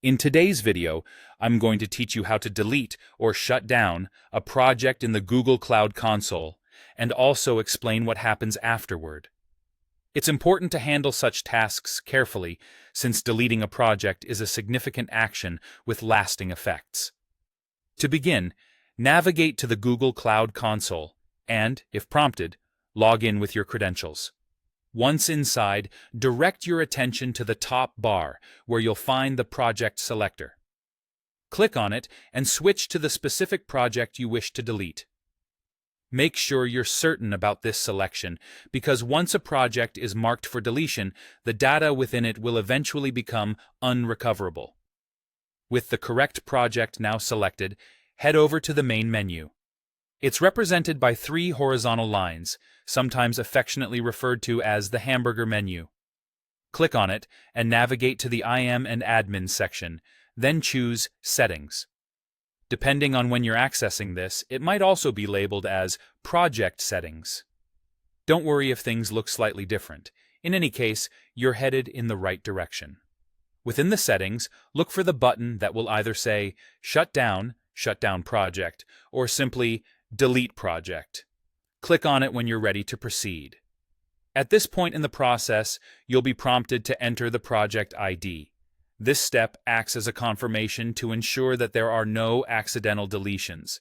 In today's video, I'm going to teach you how to delete or shut down a project in the Google Cloud Console and also explain what happens afterward. It's important to handle such tasks carefully since deleting a project is a significant action with lasting effects. To begin, navigate to the Google Cloud Console and, if prompted, log in with your credentials. Once inside, direct your attention to the top bar where you'll find the project selector. Click on it and switch to the specific project you wish to delete. Make sure you're certain about this selection because once a project is marked for deletion, the data within it will eventually become unrecoverable. With the correct project now selected, head over to the main menu. It's represented by 3 horizontal lines, sometimes affectionately referred to as the hamburger menu. Click on it and navigate to the IM and Admin section, then choose Settings. Depending on when you're accessing this, it might also be labeled as Project Settings. Don't worry if things look slightly different. In any case, you're headed in the right direction. Within the settings, look for the button that will either say Shut Down Project, or simply Delete Project. Click on it when you're ready to proceed. At this point in the process, you'll be prompted to enter the project ID. This step acts as a confirmation to ensure that there are no accidental deletions.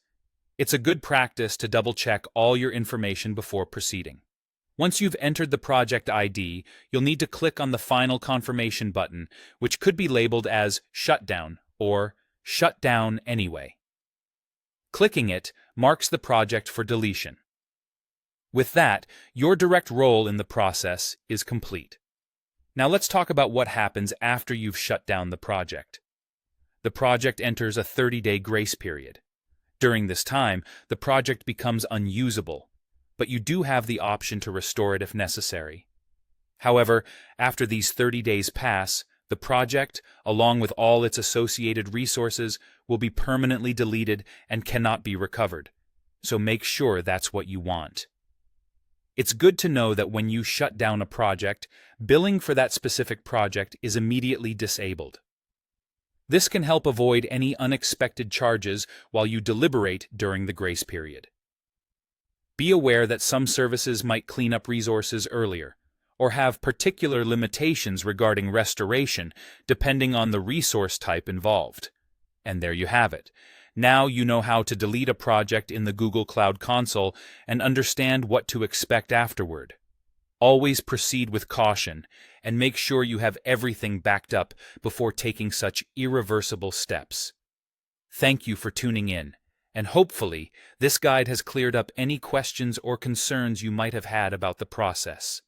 It's a good practice to double-check all your information before proceeding. Once you've entered the project ID, you'll need to click on the final confirmation button, which could be labeled as Shutdown or Shut Down Anyway. Clicking it marks the project for deletion. With that, your direct role in the process is complete. Now let's talk about what happens after you've shut down the project. The project enters a 30-day grace period. During this time, the project becomes unusable, but you do have the option to restore it if necessary. However, after these 30 days pass, the project, along with all its associated resources, will be permanently deleted and cannot be recovered. So make sure that's what you want. It's good to know that when you shut down a project, billing for that specific project is immediately disabled. This can help avoid any unexpected charges while you deliberate during the grace period. Be aware that some services might clean up resources earlier, or have particular limitations regarding restoration depending on the resource type involved. And there you have it. Now you know how to delete a project in the Google Cloud Console and understand what to expect afterward. Always proceed with caution and make sure you have everything backed up before taking such irreversible steps. Thank you for tuning in, and hopefully this guide has cleared up any questions or concerns you might have had about the process.